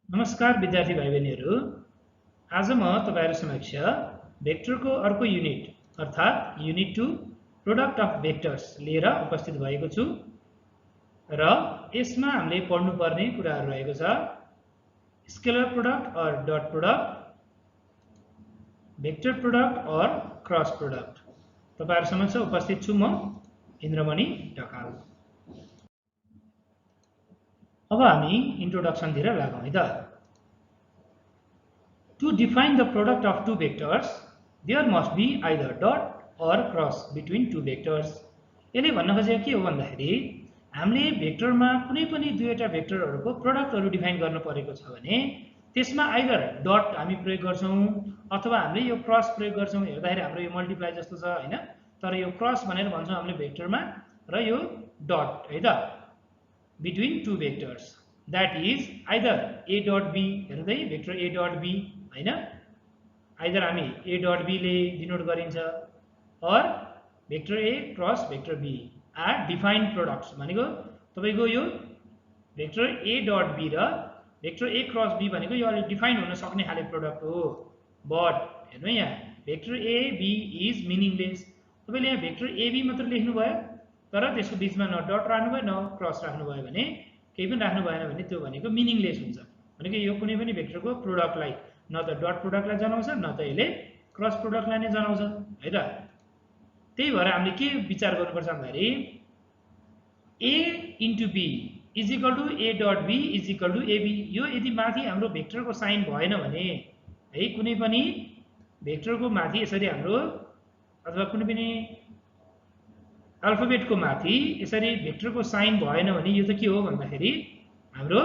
नमस्कार विद्यार्थी भाइ बहिनीहरू। आज म तपाईहरु समक्ष भेक्टरको अर्को युनिट अर्थात् युनिट 2 प्रोडक्ट अफ भेक्टर्स लिएर उपस्थित भएको छु र यसमा हामीले पढ्नुपर्ने कुराहरू रहेको छ scalar product or dot product, vector product or cross product. तपाईहरु समक्ष उपस्थित छु म इन्द्रमणि ढकाल। अब हामी इन्ट्रोडक्सनतिर लागौँ है त। To define the product of two vectors, there must be either dot or cross between two vectors. यसले भन्न खोजेको के हो भन्दाखेरि हामीले भेक्टरमा कुनै पनि दुईवटा भेक्टरहरूको प्रोडक्टहरू डिफाइन गर्न परेको छ भने त्यसमा आइदर डट हामी प्रयोग गर्छौं अथवा हामीले यो क्रस प्रयोग गर्छौं। हेर्दाखेरि हाम्रो यो मल्टिप्लाई जस्तो छ हैन, तर यो क्रस भनेर भन्छौं हामीले भेक्टरमा र यो डट है त between two vectors, that is either a dot b, हेर्दै भेक्टर a dot b हैन, आइदर हामी a dot b ले डिनोट गरिन्छ or vector a cross vector b are defined products भनेको तपाईको यो भेक्टर a dot b र vector a cross b भनेको यो अलरेडी डिफाइन हुन सक्ने खाले प्रोडक्ट हो। बट हेर्नु यहाँ vector a b is meaningless. तपाईले यहाँ भेक्टर a b मात्र लेख्नु भयो तर त्यसको बीचमा न डट राख्नु भयो न क्रस राख्नु भयो भने केही पनि राख्नु भएन भने त्यो भनेको मिनिङलेस हुन्छ। भनेको यो कुनै पनि भेक्टरको प्रोडक्टलाई न त डट प्रोडक्टलाई जनाउँछ न त यसले क्रस प्रोडक्टलाई नै जनाउँछ है त। त्यही भएर हामीले के विचार गर्नुपर्छ भन्दाखेरि a into b is equal to a dot b is equal to ab। यो यदि माथि हाम्रो भेक्टरको साइन भएन भने है कुनै पनि भेक्टरको माथि यसरी हाम्रो अथवा कुनै पनि अल्फाबेटको माथि यसरी भेक्टरको साइन भएन भने यो त के हो भन्दाखेरि हाम्रो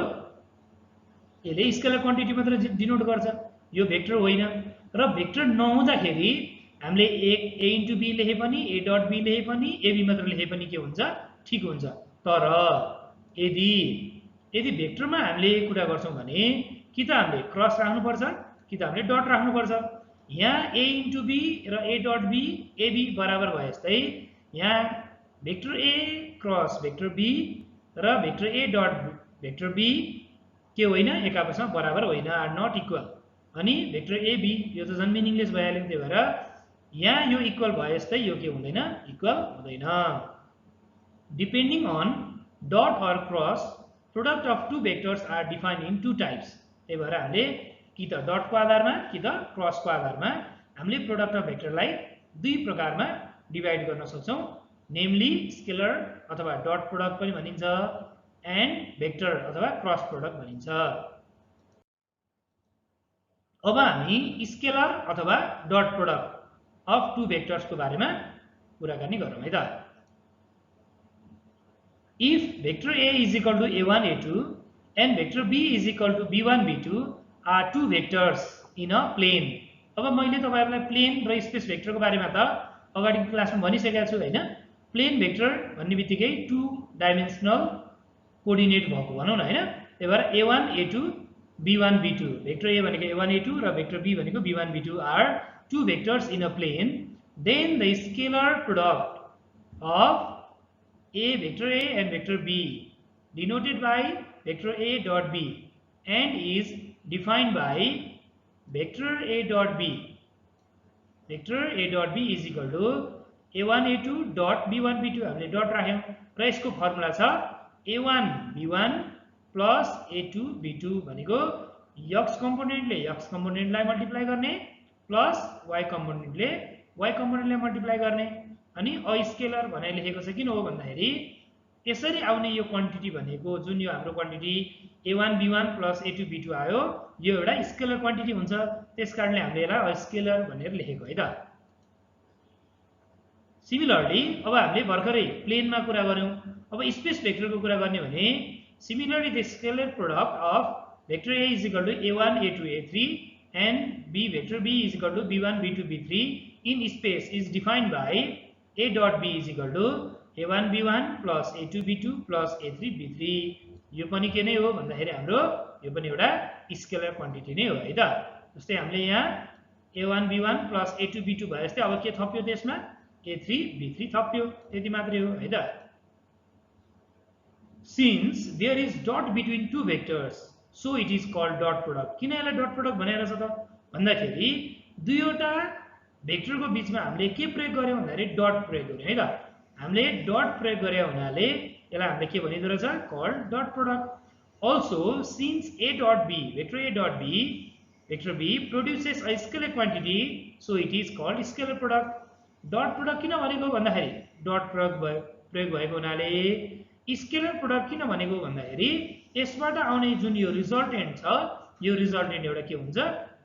यसले स्केलर क्वान्टिटी मात्र डिनोट गर्छ, यो भेक्टर होइन। र भेक्टर नहुँदाखेरि हामीले a इन्टु b लेखे पनि a डट b लेखे पनि ab मात्र लेखे पनि के हुन्छ ठीक हुन्छ। तर यदि भेक्टरमा हामीले कुरा गर्छौं भने कि त हामीले क्रस राख्नुपर्छ कि त हामीले डट राख्नुपर्छ। यहाँ a इन्टु b र a डट b ab बराबर भए जस्तै यहाँ vector a cross vector b र vector a dot vector b के होइन एक आपसमा बराबर होइन, आर नट इक्वल। अनि भेक्टर ab यो त झन् मिनिङलेस भइहाल्यो। त्यही भएर यहाँ यो इक्वल भए जस्तै यो के हुँदैन इक्वल हुँदैन। Depending on dot or cross product of two vectors are defined in two types. त्यही भएर हामीले कि त डटको आधारमा कि त क्रसको आधारमा हामीले प्रोडक्ट अफ भेक्टरलाई दुई प्रकारमा डिभाइड गर्न सक्छौं, नेमली स्केलर अथवा डट प्रोडक्ट पनि भनिन्छ एन्ड भेक्टर अथवा क्रस प्रोडक्ट भनिन्छ। अब हामी स्केलर अथवा डट प्रोडक्ट अफ टु भेक्टर्सको बारेमा कुराकानी गरौँ है त। If vector a is equal to a1 a2 and vector b is equal to b1 b2 are two vectors in a plane. अब मैले तपाईहरुलाई प्लेन र स्पेस भेक्टरको बारेमा त अगाडिको क्लासमा भनिसकेको छु हैन। प्लेन भेक्टर भन्ने बित्तिकै टु डाइमेन्सनल कोअर्डिनेट भएको भनौं न हैन। त्यही भएर a1 a2 b1 b2 vector a भनेको a1 a2 र भेक्टर b भनेको b1 b2 are two vectors in a plane, then the scalar product of a vector a and vector b denoted by vector a dot b and is defined by vector a dot b. Vector a dot b is equal to a1 a2 dot b1 b2 हामीले dot राख्यौं र यसको formula छ a1 b1 plus a2 b2 भनेको x कम्पोनेन्टले x कम्पोनेन्टलाई multiply गर्ने plus y कम्पोनेन्टले y कम्पोनेन्टलाई multiply गर्ने। अनि अस्केलर भनेर लेखेको छ किन हो भन्दाखेरि यसरी आउने यो क्वान्टिटी भनेको जुन यो हाम्रो quantity a1 b1 plus a2 b2 आयो यो एउटा स्केलर क्वान्टिटी हुन्छ, त्यसकारणले हामीले यसलाई अस्केलर भनेर लेखेको है त। सिमिलरली अब हामीले भर्खरै प्लेनमा कुरा गर्यौं, अब स्पेस भेक्टरको कुरा गर्ने भने similarly the scalar product of vector a is equal to a1 a2 a3 and b vector b is equal to b1 b2 b3 in space is defined by a dot b is equal to a1 b1 plus a2 b2 plus a3 b3। यो पनि के नै हो भन्दाखेरि हाम्रो यो पनि एउटा स्केलर क्वान्टिटी नै हो है त। जस्तै हामीले यहाँ a1 b1 plus a2 b2 भए जस्तै अब के थप्यो त्यसमा a3 b3 थप्यो, त्यति मात्रै हो है त। Since there is dot between two vectors so it is called dot product. किन यसलाई डट प्रोडक्ट भनेर छ त भन्दाखेरि दुईवटा भेक्टरको बीचमा हामीले के प्रयोग गर्यौं भन्दाखेरि डट प्रयोग गर्यौं है त। हामीले डट प्रयोग गरे हुनाले यसलाई हामीले के भनिदो रहेछ called dot product. Also since a dot b vector a dot b vector b produces a scalar quantity so it is called scalar product। Dot product किन भनेको भन्दाखेरि डट प्रयोग भएको हुनाले स्केलर प्रोडक्ट किन भनेको भन्दाखेरि यसबाट आउने जुन यो रिजल्टेन्ट छ यो रिजल्टेन्ट एउटा के हुन्छ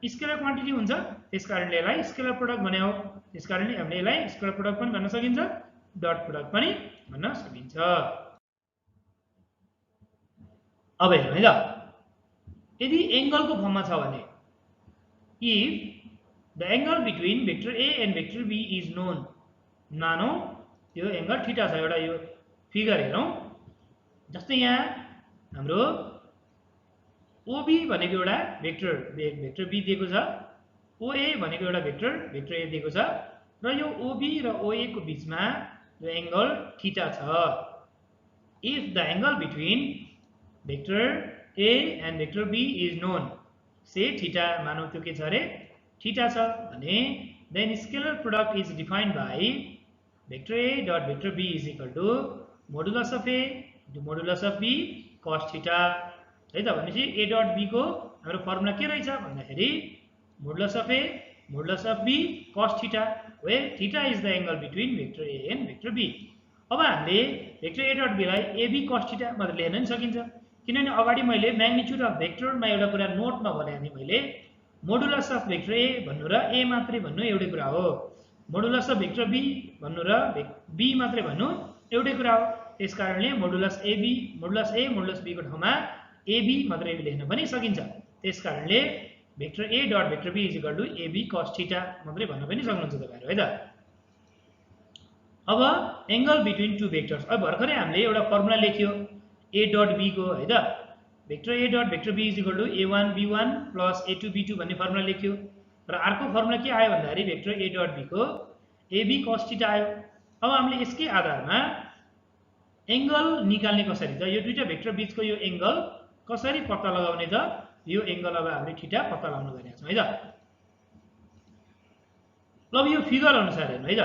स्केलर क्वान्टिटी हुन्छ, त्यसकारणले यसलाई स्केलर प्रोडक्ट भने हो। त्यसकारणले हामीले यसलाई स्केलर प्रोडक्ट पनि भन्न सकिन्छ, डट प्रोडक्ट पनि भन्न सकिन्छ। अब हेरौँ है त, यदि एंगलको फर्ममा छ भने if the angle between vector A and vector B is known, मानौ यो एंगल थीटा छ। एउटा यो फिगर हेरौँ, जस्तै यहाँ हाम्रो OB भनेको एउटा वेक्टर बी दिएको छ, OA भनेको एउटा वेक्टर ए दिएको छ र यो OB र OA को बीचमा यो एंगल थीटा छ। If the angle between vector A and vector B is known, say theta मानौ त्यो के छ रे थीटा छ भने then scalar product is defined by vector A dot vector B is equal to modulus of A into modulus of B cos theta है त। भनेपछि A डट B को हाम्रो फर्मुला के रहेछ भन्दाखेरि modulus of A modulus of B cos theta, where theta is the angle between vector A and vector B। अब हामीले वेक्टर A डट B लाई AB cos थीटा मात्र लेख्न पनि सकिन्छ, किनभने अगाडि मैले म्याग्निट्युड अफ भेक्टरमा एउटा कुरा नोटमा भने नि मैले मोडुलस अफ वेक्टर A भन्नु र A मात्रै भन्नु एउटै कुरा हो, मोडुलस अफ वेक्टर B भन्नु र B मात्रै भन्नु एउटै कुरा हो। त्यसकारणले modulus AB modulus A modulus B को ठाउँमा AB मात्रै लेख्न पनि सकिन्छ। त्यसकारणले vector A dot vector B is equal to AB cos theta मात्रै भन्न पनि सक्नुहुन्छ तपाईहरु है त। अब एंगल बिट्विन टु भेक्टर्स, अब भर्खरै हामीले एउटा फर्मुला लेख्यो A डट B को है त, vector A dot vector B is equal to A1 B1 plus A2 B2 भन्ने फर्मुला लेख्यो र अर्को फर्मुला के आयो भन्दाखेरि वेक्टर A डट B को AB cos थीटा आयो। अब हामीले यसकै आधारमा एंगल निकाल्ने कसरी त, यो दुईटा भेक्टर बीचको यो एंगल कसरी पत्ता लगाउने त, यो एंगल अब हामीले थीटा पत्ता लगाउन गइरहेका छौं है त। अब यो फिगर अनुसार हेर्नु है त,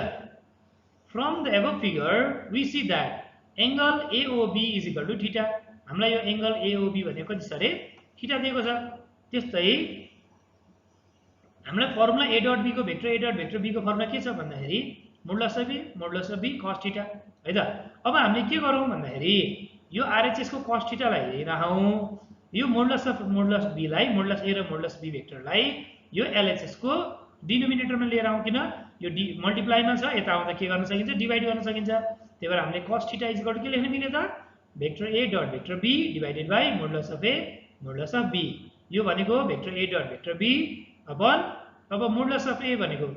from the above figure we see that angle AOB is equal to theta. हामीलाई यो एंगल AOB भनेको कति छ रे थीटा दिएको छ। त्यस्तै हामीलाई फर्मुला A डट B को vector A dot vector B को फर्मुला के छ भन्दाखेरि modulus of B cos theta है त। अब हामीले के गरौँ भन्दाखेरि यो RHS को cos थीटा लाई हेरिराखौँ, यो मोडुलस B लाई मोडुलस A र मोडुलस B भेक्टरलाई यो LHS को डिनोमिनेटरमा लिएर आउँ, किन यो मल्टिप्लाईमा छ, यता आउँदा के गर्न सकिन्छ डिवाइड गर्न सकिन्छ। त्यही भएर हामीले cos theta is equal to के लेख्न मिल्यो त vector A dot vector B divided by modulus of A modulus of B। यो भनेको vector A dot vector B upon अब मोडुलस अफ A भनेको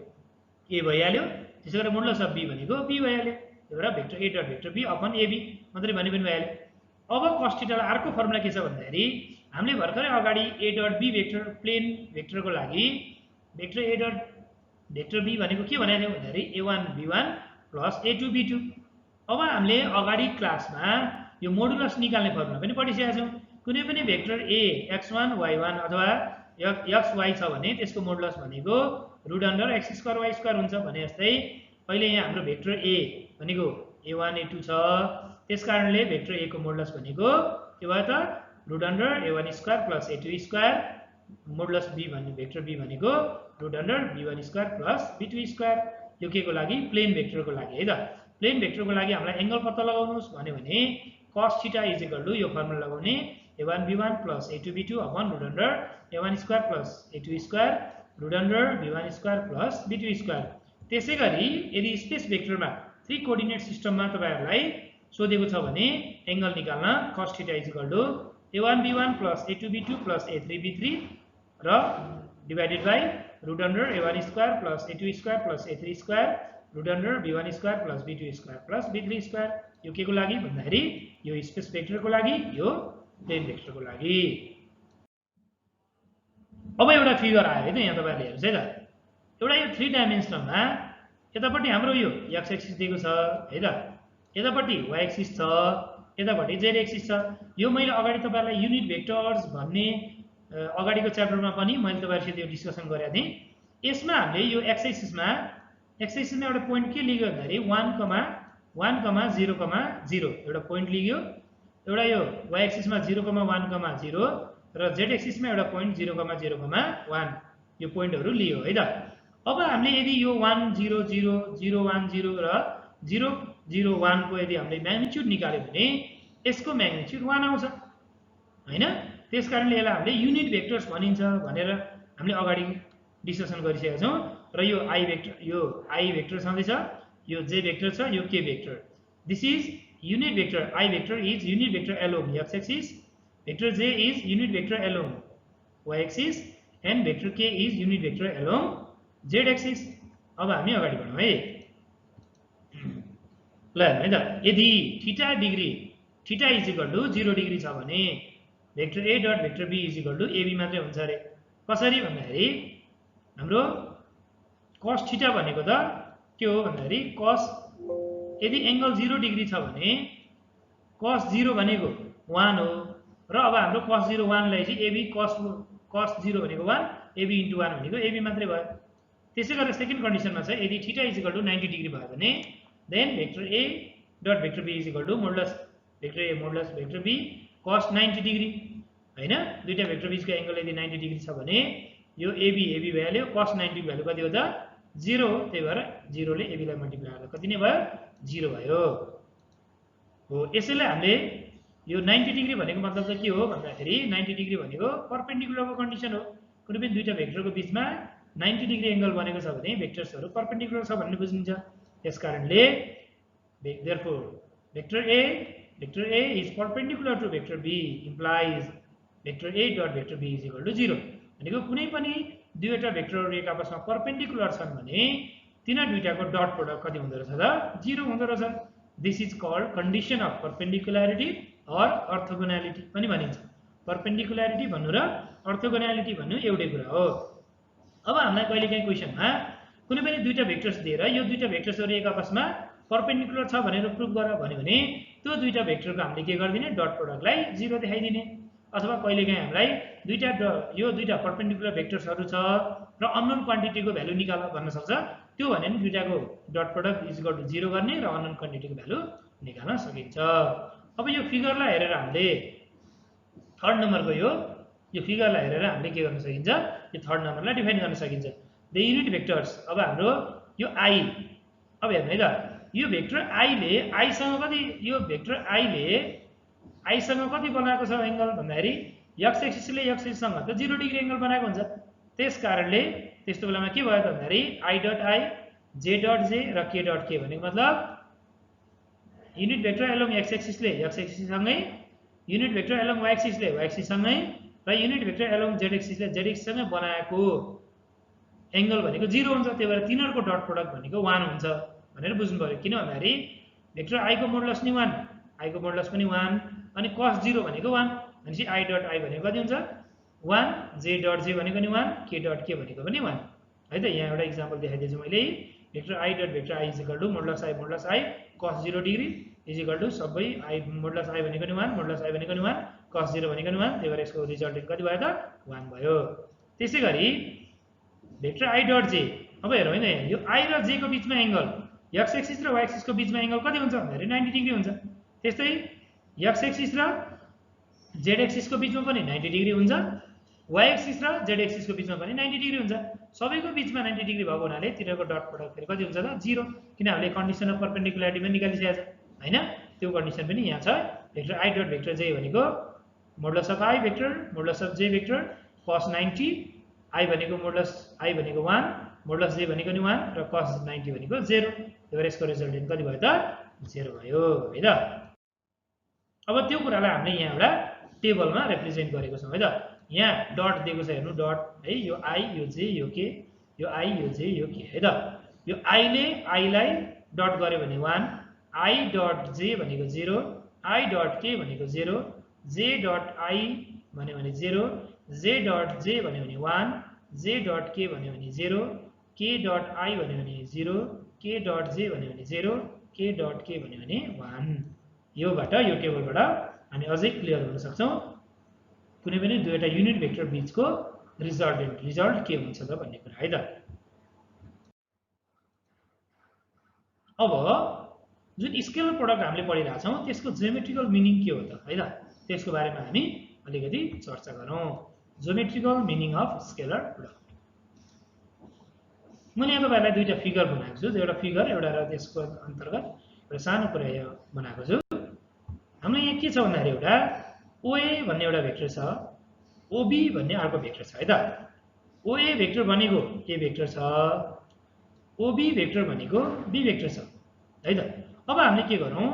A भइहाल्यो, त्यसैगरी मोडुलस अफ B भनेको B भइहाल्यो। त्यही भएर vector A dot vector B upon AB मात्रै भने पनि भइहाल्यो। अब cos थीटा लाई अर्को फर्मुला के छ भन्दाखेरि हामीले भर्खरै अगाडि A dot B vector plane वेक्टरको लागि vector A dot vector B भनेको के भनेको थियो भन्दाखेरि A1 B1 plus A2 B2। अब हामीले अगाडि क्लासमा यो मोडुलस निकाल्ने फर्मुला पनि पढिसकेका छौं। कुनै पनि भेक्टर A x1 y1 अथवा xy छ भने त्यसको मोडुलस भनेको रुट अन्डर x² y² हुन्छ भने जस्तै अहिले यहाँ हाम्रो भेक्टर A भनेको A1 A2 छ, त्यसकारणले भेक्टर A को मोडुलस भनेको के भयो त root under A1² plus A2², modulus B भन्ने भेक्टर B भनेको root under B1² plus B2²। यो के को लागि प्लेन भेक्टरको लागि है त। प्लेन भेक्टरको लागि हामीलाई एंगल पत्ता लगाउनुस् भन्यो भने cos theta is equal to यो फर्मुला लगाउने A1 B1 plus A2 B2 upon root under A1² plus A2² root under B1² plus B2²। त्यसैगरी यदि स्पेस भेक्टरमा 3 कोअर्डिनेट सिस्टममा तपाईहरुलाई सोधेको छ भने एंगल निकाल्न cos theta is equal to A1 B1 plus A2 B2 plus A3 B3 र divided by root under A1² plus A2² plus A3² root under B1² plus B2² plus B3²। यो के को लागि भन्दाखेरि यो स्पेस भेक्टरको लागि, यो प्लेन भेक्टरको लागि। अब एउटा फिगर आयो है त, यहाँ तपाईहरुले हेर्नुस् है त। एउटा यो 3 डाइमेन्सनलमा यतापट्टि हाम्रो यो x एक्सिस दिएको छ है त, यतापट्टि y एक्सिस छ यतापट्टि जेड एक्सिस छ। यो मैले अगाडि तपाईहरुलाई युनिट भेक्टर्स भन्ने अगाडिको च्याप्टरमा पनि मैले तपाईहरुसित यो डिस्कसन गरेका थिएँ। यसमा हामीले यो एक्स एक्सिसमा एउटा पोइन्ट के लियो भन्दाखेरि 1, 1, 0, 0 एउटा पोइन्ट लियो। एउटा यो y एक्सिसमा 0, 1, 0 र z एक्सिसमा एउटा पोइन्ट 0, 0, 1 यो पोइन्टहरु लियो है त। अब हामीले यदि यो 1, 0, 0, 0, 1, 0 र 0, 0, 1 को यदि हामीले म्याग्निट्युड निकाल्यो भने यसको म्याग्निट्युड 1 आउँछ हैन। त्यसकारणले यसलाई हामीले युनिट भेक्टर्स भनिन्छ भनेर हामीले अगाडि डिस्कसन गरिसकेका छौं। र यो i भेक्टर छँदैछ, यो j भेक्टर छ, यो k vector. This is unit vector. I vector is unit vector along x axis, vector j is unit vector along y axis and vector k is unit vector along z axis. अब हामी अगाडि बढौं है। ल है त, यदि theta degree theta is equal to 0 degree छ भने vector a dot vector b is equal to ab मात्रै हुन्छ रे। कसरी भन्दाखेरि हाम्रो cos थीटा भनेको त के हो भन्दाखेरि cos, यदि एंगल 0 डिग्री छ भने cos 0 भनेको 1 हो र अब हाम्रो cos 0 1 लाई चाहिँ ab cos 0 भनेको 1 ab * 1 भनेको ab मात्रै भयो। त्यसै गरेर सेकेन्ड कन्डिसनमा छ यदि theta is equal to 90 degree भयो भने then vector a dot vector b is equal to modulus vector a modulus vector b cos 90 degree हैन। दुईटा भेक्टर बीचको एंगल यदि 90 डिग्री छ भने यो ab भ्यालु cos 90 भ्यालु कति हो त 0 हो। त्यही भएर 0 ले ab लाई मल्टिप्लाई गर्दा कति नै भयो 0 भयो हो। यसैले हामीले यो 90 डिग्री भनेको मतलब चाहिँ के हो भन्दाखेरि 90 डिग्री भनेको परपेन्डिकुलरको कन्डिसन हो। कुनै पनि दुईटा भेक्टरको बीचमा 90 डिग्री एंगल बनेको छ भने भेक्टर्सहरु परपेन्डिकुलर छ भन्ने बुझिन्छ। त्यसकारणले therefore vector a is perpendicular to vector b implies vector a dot vector b is equal to 0 भनेको कुनै पनि दुईटा भेक्टरहरु एक आपसमा परपेन्डिकुलर छन् भने तिना दुईटाको डट प्रोडक्ट कति हुँदो रहेछ त 0 हुँदो रहेछ। This is called condition of perpendicularity or orthogonality पनि भनिन्छ। परपेन्डिकुलरिटी भन्नु र अर्थोगोनालिटी भन्नु एउटै कुरा हो। अब हामीलाई कहिलेकाहीँ क्वेशनमा कुनै पनि दुईटा भेक्टर्स दिएर यो दुईटा भेक्टर्सहरु एक आपसमा परपेन्डिकुलर छ भनेर प्रुफ गर भन्यो भने त्यो दुईटा भेक्टरको हामीले के गर्दिने डट प्रोडक्टलाई 0 देखाइदिने। अथवा कहिलेकाहीँ हामीलाई यो दुईटा परपेन्डिकुलर भेक्टर्सहरु छ र अननोन क्वान्टिटीको भ्यालु निकाल भन्न सक्छ। त्यो भने नि दुईटाको dot product is equal to 0 गर्ने र अननोन क्वान्टिटीको भ्यालु निकाल्न सकिन्छ। अब यो फिगरलाई हेरेर हामीले थर्ड नम्बरको यो फिगरलाई हेरेर हामीले के गर्न सकिन्छ यो थर्ड नम्बरलाई डिफाइन गर्न सकिन्छ। द युनिट भेक्टर्स अब हाम्रो यो i अब हेर्नु है त यो भेक्टर i ले i सँग कति यो भेक्टर i ले i सँग कति बनाएको छ एंगल भन्दाखेरि x एक्सिसले x एक्सिससँग त 0 डिग्री एंगल बनाएको हुन्छ। त्यसकारणले त्यस्तो बेलामा के भयो त भन्दाखेरि i dot i j dot j र k डट k भनेको मतलब युनिट भेक्टर एलोङ x एक्सिसले x एक्सिस सँगै युनिट भेक्टर एलोङ y एक्सिसले y एक्सिस सँगै र युनिट भेक्टर एलोङ z एक्सिसले z एक्सिस सँगै बनाएको एंगल भनेको 0 हुन्छ। त्यही भएर तिनीहरुको डट प्रोडक्ट भनेको 1 हुन्छ भनेर बुझ्नु पर्यो। किन भन्दाखेरि भेक्टर i को मोडुलस नि 1 i को मोडुलस पनि 1 अनि cos 0 भनेको 1 भनेपछि i डट i भनेको कति हुन्छ 1 j डट j भनेको नि 1 k डट k भनेको पनि 1 है त। यहाँ एउटा एक्जाम्पल देखाइदिन्छु मैले vector i dot vector i is equal to modulus i cos 0 degree is equal to सबै i मोडुलस i भनेको नि 1 मोडुलस i भनेको नि 1 cos 0 भनेको नि 1 त्यही भएर यसको रिजल्टेन्ट कति भयो त 1 भयो। त्यसैगरी भेक्टर i डट j अब हेरौँ हैन यो i र j को बीचमा एंगल x एक्सिस र y एक्सिस को बीचमा एंगल कति हुन्छ भन्दाखेरि 90 डिग्री हुन्छ। त्यस्तै x एक्सिस र z एक्सिस को बीचमा पनि 90 डिग्री हुन्छ, y एक्सिस र z एक्सिस को बीचमा पनि 90 डिग्री हुन्छ। सबैको बीचमा 90 डिग्री भएको हुनाले तिनीहरुको डट प्रोडक्ट फेरि कति हुन्छ त 0 किन हामीले कन्डिसन अफ परपेन्डिकुलरिटी पनि निकालिसकेका छ हैन। त्यो कन्डिसन पनि यहाँ छ। Vector i dot vector j भनेको modulus of i vector modulus of j vector cos 90 i भनेको मोडुलस i भनेको 1 मोडुलस j भनेको नि 1 र cos 90 भनेको 0 त्यही भएर यसको रिजल्टेन्ट कति भयो त 0 भयो है त। अब त्यो कुरालाई हामीले यहाँ एउटा टेबलमा रिप्रेजेन्ट गरेको छौं है त। यहाँ डट दिएको छ हेर्नु डट है यो i यो j यो k यो i यो j यो k है त। यो i ले i लाई डट गर्यो भने 1 i डट j भनेको 0 i डट k भनेको 0 j डट i भन्यो भने 0 j डट j भन्यो भने 1 j डट k भन्यो भने 0 k डट i भन्यो भने 0 k डट j भन्यो भने 0 k डट k भन्यो भने 1 योबाट यो टेबलबाट हामी अझै क्लियर हुन सक्छौं कुनै पनि दुईटा युनिट भेक्टर बीचको रिजल्ट के हुन्छ त भन्ने कुरा है त। अब जुन स्केलर प्रोडक्ट हामीले पढिरहेका छौं त्यसको ज्योमेट्रिकल मिनिङ के हो त है त, त्यसको बारेमा हामी अलिकति चर्चा गरौं। Geometrical meaning of scalar product. मैले यहाँ तपाईहरुलाई दुईटा फिगर बनाएको छु, एउटा फिगर एउटा र त्यसको अन्तर्गत एउटा सानो कुरा यहाँ बनाएको छु। हाम्रो यहाँ के छ भन्दाखेरि एउटा OA भन्ने एउटा भेक्टर छ, OB भन्ने अर्को भेक्टर छ है त। OA भेक्टर भनेको A भेक्टर छ, OB भेक्टर भनेको B भेक्टर छ है त। अब हामीले के गरौं,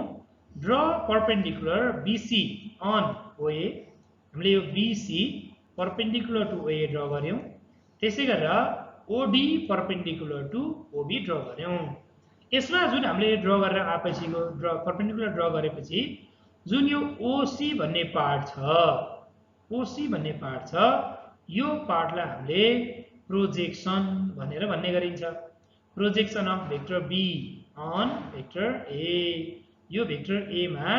draw perpendicular BC on OA। हामीले यो BC perpendicular to OA draw गर्यौं, त्यसै गरेर OD perpendicular to OB draw गर्यौं। यसमा जुन हामीले ड्र गरेर आएपछिको परपेन्डिकुलर ड्र गरेपछि जुन यो OC भन्ने पार्ट छ, OC भन्ने पार्ट छ, यो पार्टलाई हामीले प्रोजेक्सन भनेर भन्ने गरिन्छ। Projection of vector B on vector A। यो भेक्टर A मा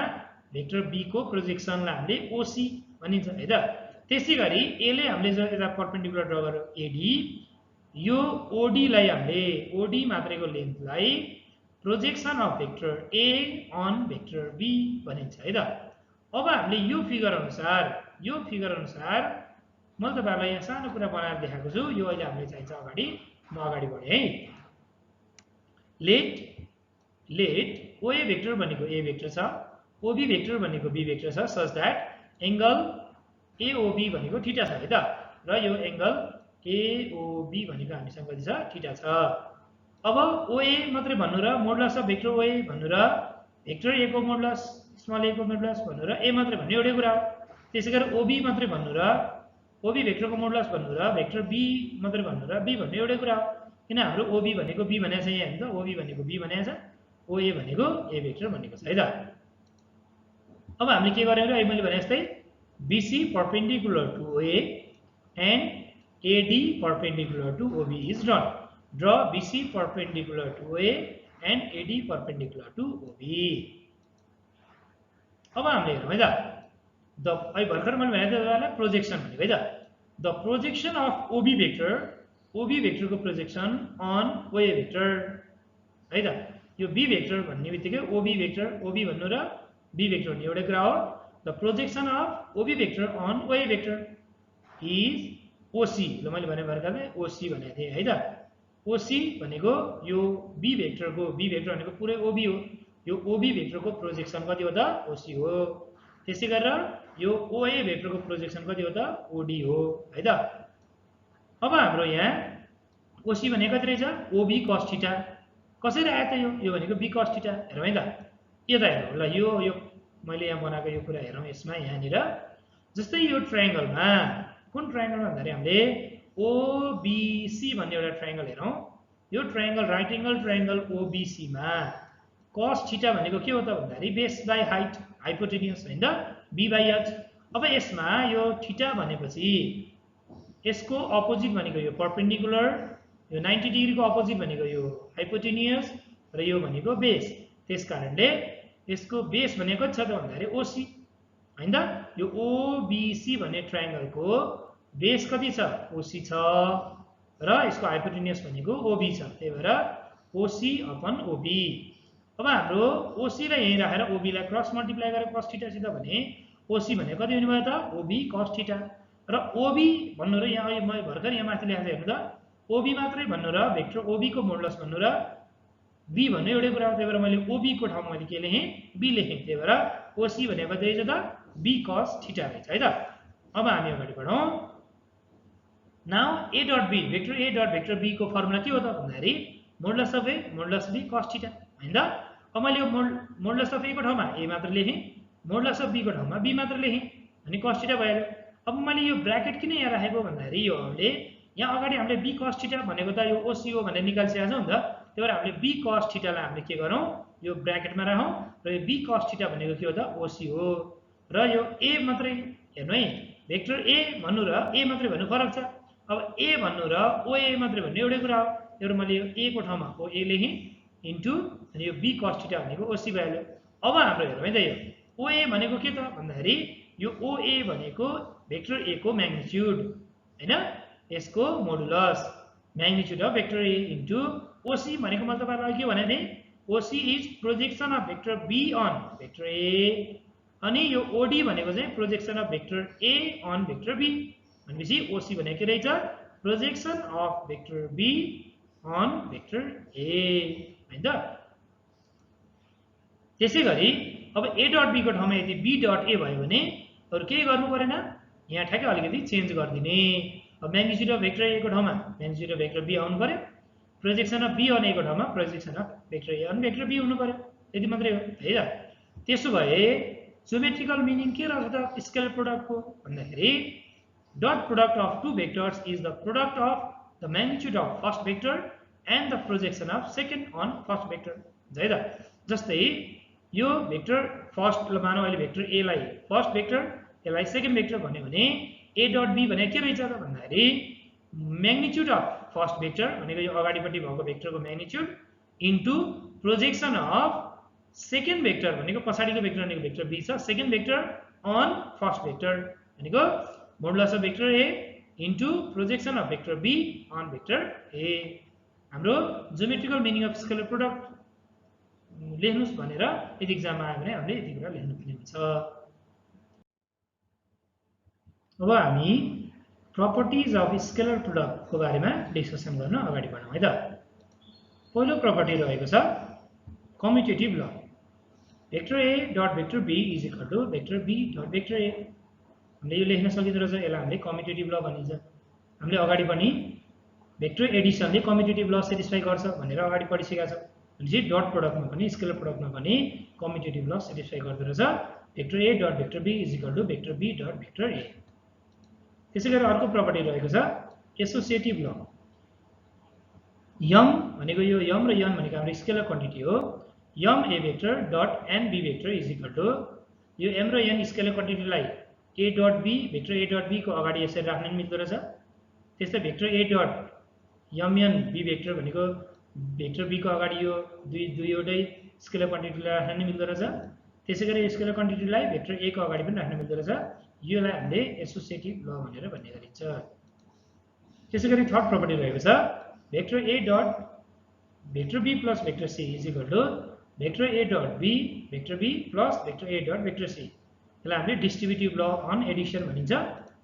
भेक्टर B को प्रोजेक्सनलाई हामीले OC भनिन्छ है त। त्यसैगरी A ले हामीले जो यता परपेन्डिकुलर ड्र गर्यो AD, यो OD लाई हामीले OD मात्रैको लेन्थलाई projection of vector A on vector B भनिन्छ है त। अब हामीले यो फिगर अनुसार मैले तपाईहरुलाई यहाँ सानो कुरा बनाएर देखाएको छु, यो अहिले हामीले चाहिन्छ अगाडि, म अगाडि बढे है। लेट OA भेक्टर भनेको A भेक्टर छ, OB भेक्टर भनेको B भेक्टर छ, सच दैट एंगल AOB भनेको थीटा छ है त। र यो एंगल AOB भनेको हामीसँग कति छ, थीटा छ। अब OA मात्रै भन्नु र मोडुलस अफ भेक्टर OA भन्नु र भेक्टर A को मोडुलस स्मल a को मोडुलस भन्नु र A मात्रै भन्ने एउटै कुरा हो। त्यसैगरी OB मात्रै भन्नु र OB भेक्टरको मोडुलस भन्नु र भेक्टर B मात्रै भन्नु र B भन्ने एउटै कुरा हो। किन हाम्रो OB भनेको B भनेको छ यहाँ हैन त, OB भनेको B भनेको छ, OA भनेको A भेक्टर भनेको छ है त। अब हामीले के गर्यौं र मैले भने जस्तै BC perpendicular to OA and AD perpendicular to OB is drawn. Draw BC perpendicular to OA and AD perpendicular to OB. अब हामीले हेरौँ है त, अहिले भर्खर मैले भनेको तपाईँलाई प्रोजेक्सन भनेको है त। द प्रोजेक्सन अफ OB भेक्टरको प्रोजेक्सन अन OA भेक्टर है त। यो B भेक्टर भन्ने बित्तिकै OB भन्नु र B भेक्टर भन्ने एउटै कुरा हो। The projection of OB vector on OA vector is OC। ल मैले भने भर्खरै OC भनेको थिएँ है त। OC भनेको यो B भेक्टर भनेको पुरै OB हो। यो OB भेक्टरको प्रोजेक्सन कति हो त, OC हो। त्यसै गरेर यो OA भेक्टरको प्रोजेक्सन कति हो त, OD हो है त। अब हाम्रो यहाँ OC भनेको कति रहेछ, OB cos थीटा। कसरी आयो त यो भनेको B cos थीटा। हेरौँ है त, यता हेरौँ ल, यो मैले यहाँ बनाएको यो कुरा हेरौँ। यसमा यहाँनिर जस्तै यो ट्रायंगलमा, कुन ट्रायंगल भन्दाखेरि हामीले OBC भन्ने एउटा ट्रायंगल हेरौँ। यो triangle right angle triangle OBC मा cos थीटा भनेको के हो त भन्दाखेरि बेस बाइ हाइट, हाइपोटेन्युस हैन त, B बाइ H। अब यसमा यो थीटा भनेपछि यसको अपोजिट भनेको यो परपेन्डिकुलर, यो 90 डिग्री को अपोजिट भनेको यो हाइपोटेन्युस र यो भनेको बेस। त्यसकारणले यसको बेस भनेको छ त भन्दाखेरि OC हैन त। यो OBC भन्ने ट्रायंगलको बेस कति छ, OC छ, र यसको हाइपोटेन्युस भनेको OB छ। त्यही भएर OC अपन OB। अब हाम्रो OC लाई यही राखेर OB लाई क्रस मल्टिप्लाई गरेर cos थीटा सित भने OC भनेको कति हुने भयो त, OB cos थीटा। र OB भन्नु र यहाँ मैले भर्खर यहाँ माथि लेखेको हेर्नु त, OB मात्रै भन्नु र भेक्टर OB को मोडुलस भन्नु र B भन्नु एउटै कुरा हो। त्यही भएर मैले OB को ठाउँमा मैले के लेखेँ, B लेखेँ। त्यही भएर OC भनेको कति रहेछ त, B cos थीटा रहेछ है त। अब हामी अगाडि बढौँ। Now A dot B, vector A dot vector B को फर्मुला के हो त भन्दाखेरि modulus of A modulus B cos theta हैन त। अब मैले यो मोडुलस अफ A को ठाउँमा A मात्र लेखेँ, मोडुलस अफ B को ठाउँमा B मात्र लेखेँ, अनि cos थीटा भइहाल्यो। अब मैले यो ब्र्याकेट किन यहाँ राखेको भन्दाखेरि यो हामीले यहाँ अगाडि हामीले B cos थीटा भनेको त यो OC हो भनेर निकालिसकेका छौँ नि त। त्यही भएर हामीले B cos थीटा लाई हामीले के गरौँ, यो ब्र्याकेटमा राखौँ र यो B cos थीटा भनेको के हो त, OC हो। र यो A मात्रै हेर्नु है, भेक्टर A भन्नु र A मात्रै भन्नु फरक छ। अब A भन्नु र OA मात्रै भन्नु एउटै कुरा हो। त्यही भएर मैले यो A को ठाउँमा OA लेखेँ इन्टु अनि यो B cos थीटा भनेको OC भइहाल्यो। अब हाम्रो हेरौँ है त यो OA भनेको के त भन्दाखेरि यो OA भनेको भेक्टर A को म्याग्निट्युड हैन यसको modulus magnitude of vector A into OC भनेको मैले तपाईहरुलाई के भने थिएँ OC is projection of vector B on vector A अनि यो OD भनेको चाहिँ projection of vector A on vector B भनेपछि OC भनेको के रहेछ projection of vector B on vector A हैन त त्यसैगरी अब A डट B को ठाउँमा यदि B डट A भयो भने अरु के गर्नु परेन यहाँ ठ्याक्कै अलिकति चेन्ज गर्दिने अब म्याग्निट्युड अफ भेक्टर A को ठाउँमा म्याग्निट्युड अफ भेक्टर B आउनु पर्यो projection of B on A को ठाउँमा projection of vector A on vector B हुनु पर्यो यति मात्रै हो है त त्यसो भए ज्योमेट्रिकल मिनिङ के रहेछ त स्केलर प्रोडक्ट को भन्दाखेरि dot product of two vectors is the product of the magnitude of first vector and the projection of second on first vector है त जस्तै यो भेक्टर फर्स्ट मानौ अहिले भेक्टर A लाई फर्स्ट भेक्टर यसलाई सेकेन्ड भेक्टर भन्यो भने A डट B भने के रहेछ त भन्दाखेरि म्याग्निट्युड अफ फर्स्ट भेक्टर भनेको यो अगाडिपट्टि भएको भेक्टरको magnitude into projection of second vector भनेको पछाडिको भेक्टर भनेको भेक्टर B छ second vector on first vector भनेको modulus of vector A into projection of vector B on vector A हाम्रो geometrical meaning of scalar product लेख्नुस् भनेर यदि एक्जाममा आयो भने हामीले यति कुरा लेख्नु पर्ने हुन्छ अब हामी प्रपर्टिज अफ स्केलर प्रोडक्ट को बारेमा डिस्कसन गर्न अगाडि बढौँ है त पहिलो प्रपर्टी रहेको छ commutative law vector A dot vector B is equal to vector B dot vector A हामीले यो लेख्न सकिँदो रहेछ यसलाई हामीले कम्युटेटिभ ल भनिन्छ हामीले अगाडि पनि भेक्टर एडिसनले कम्युटेटिभ ल सेटिस्फाई गर्छ भनेर अगाडि पढिसकेका छौँ भनेपछि डट प्रोडक्टमा पनि स्केलर प्रोडक्टमा पनि कम्युटेटिभ ल सेटिस्फाई गर्दो रहेछ vector A dot vector B is equal to vector B dot vector A त्यसैगरी अर्को प्रपर्टी रहेको छ एसोसिएटिभ ल यम भनेको यो यम र यन भनेको हाम्रो स्केलर क्वान्टिटी हो M A vector dot N B vector is equal to यो m र n स्केलर क्वान्टिटीलाई A dot B vector A dot B को अगाडि यसरी राख्न मिल्दो रहेछ त्यस्तै vector A dot mn B vector भनेको भेक्टर B को अगाडि यो दुईवटै स्केलर क्वान्टिटीलाई राख्न मिल्दो रहेछ त्यसैगरी स्केलर क्वान्टिटीलाई भेक्टर A को अगाडि पनि राख्न मिल्दो रहेछ योलाई हामीले एसोसिएटिभ ल भनेर भन्ने गरिन्छ त्यसैगरी थर्ड प्रपर्टी रहेको छ vector A dot vector B plus vector C is equal to vector A dot B vector B plus vector A dot vector C यसलाई हामीले डिस्ट्रिब्युटिभ ल अन एडिसन भनिन्छ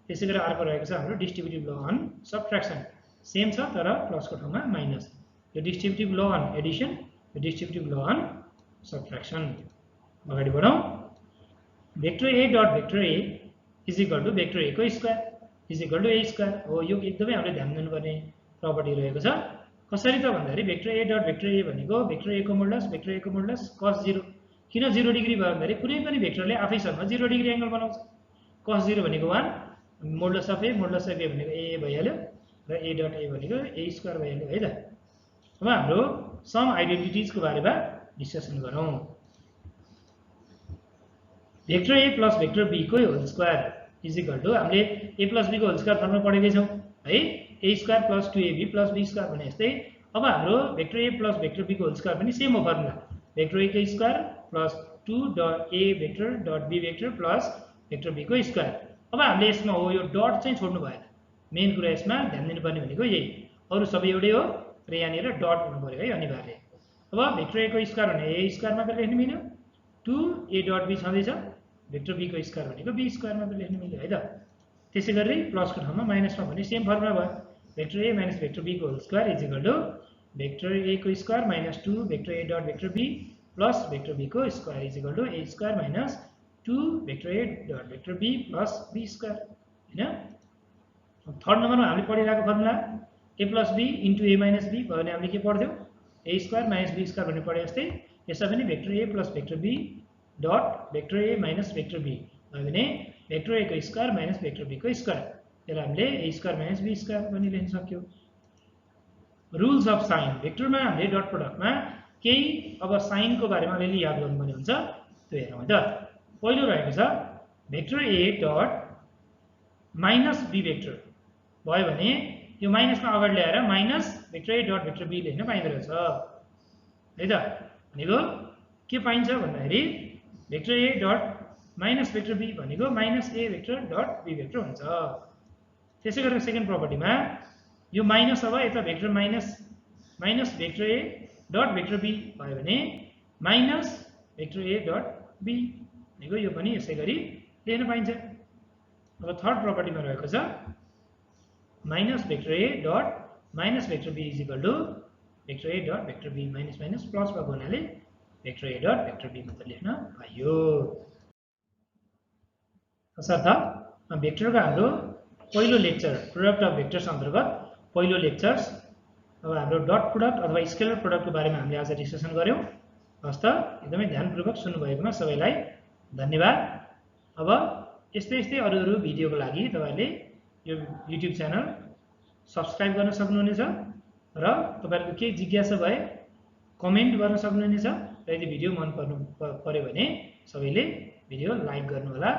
त्यसैगरी अर्को रहेको छ हाम्रो डिस्ट्रिब्युटिभ ल अन सबट्र्याक्सन सेम छ तर प्लसको ठाउँमा माइनस यो डिस्ट्रिब्युटिभ ल अन एडिसन यो डिस्ट्रिब्युटिभ ल अन सबट्र्याक्सन अगाडि बढौँ vector A dot vector A is equal to vector A को square is equal to A square हो यो एकदमै हामीले ध्यान दिनुपर्ने प्रपर्टी रहेको छ कसरी त भन्दाखेरि vector A dot vector A भनेको भेक्टर A को मोडुलस cos 0 किन 0 डिग्री भयो भन्दाखेरि कुनै पनि भेक्टरले आफैसँग 0 डिग्री एंगल बनाउँछ cos 0 भनेको 1 मोडुलस अफ A भनेको A भइहाल्यो र A डट A भनेको A स्क्वायर भइहाल्यो है त अब हाम्रो सम आइडेन्टिटीज को बारेमा डिस्कसन गरौँ vector A plus vector B को whole square is equal to हामीले A प्लस B को होल स्क्वायर फर्मुला पढेकै छौं है A square plus 2AB plus B square भने जस्तै अब हाम्रो vector A plus vector B को होल स्क्वायर पनि सेम हो फर्मुला भेक्टर A को square plus 2 dot A vector dot B vector plus vector B को स्क्वायर अब हामीले यसमा हो यो डट चाहिँ छोड्नु भएन मेन कुरा यसमा ध्यान दिनुपर्ने भनेको यही अरु सबै एउटै हो र यहाँनिर डट हुनु पर्यो है अनिवार्य अब भेक्टर A को स्क्वायर भने A स्क्वायर मात्र लेख्न मिल्यो 2A डट B छँदैछ भेक्टर B को स्क्वायर भनेको B स्क्वायर मात्र लेख्न मिल्यो है त त्यसैगरी प्लसको ठाउँमा माइनसमा भने सेम फर्मुला भयो vector A minus vector B को whole square is equal to vector A को square minus 2 vector A dot vector B plus vector B को square is equal to A square minus 2 vector A dot vector B plus B square हैन third नम्बरमा हामीले पढिरहेको formula A plus B into A minus B भयो भने हामीले के पढ्थ्यौ A square minus B square भन्ने पढे जस्तै यसमा पनि vector A plus vector B dot vector A minus vector B भयो भने भेक्टर A को स्क्वायर माइनस भेक्टर B को स्क्वायर त्यसलाई हामीले A square minus B square पनि लेख्न सक्यौ रुल्स अफ साइन भेक्टरमा हामीले डट प्रोडक्टमा केही अब साइन को बारेमा अलिअलि याद गर्नुपर्ने हुन्छ त्यो हेरौँ है त पहिलो रहेको छ vector A dot minus B vector भयो भने यो माइनसमा अगाडि ल्याएर minus vector A dot vector B लेख्न पाइँदो रहेछ है त भनेको के पाइन्छ भन्दाखेरि vector A dot minus vector B भनेको minus A vector dot B vector हुन्छ। त्यसै गरेर सेकेन्ड प्रोपर्टीमा यो माइनस अब यता vector minus vector A dot vector B भयो भने minus vector A dot B भनेको यो पनि यसै गरी लेख्न पाइन्छ। अब थर्ड प्रोपर्टीमा रहेको छ minus vector A dot minus vector B is equal to vector A dot vector B minus minus plus भएको हुनाले vector A dot vector B मात्र लेख्न पाइयो। तसर्थ भेक्टरको हाम्रो पहिलो लेक्चर प्रोडक्ट अफ भेक्टर्स अन्तर्गत पहिलो लेक्चर्स अब हाम्रो डट प्रोडक्ट अथवा स्केलर प्रोडक्टको बारेमा हामीले आज डिस्कसन गऱ्यौँ। हस्त एकदमै ध्यानपूर्वक सुन्नुभएकोमा सबैलाई धन्यवाद। अब यस्तै अरू भिडियोको लागि तपाईहरुले यो युट्युब च्यानल सब्स्क्राइब गर्न सक्नुहुनेछ र तपाईहरुको केही जिज्ञासा भए कमेन्ट गर्न सक्नुहुनेछ र यदि भिडियो मन पर्यो भने सबैले भिडियो लाइक गर्नु होला।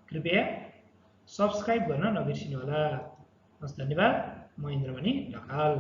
कृपया सब्स्क्राइब गर्न नबिर्सिनु होला। हस् धन्यवाद। म इन्द्रमणि ढकाल।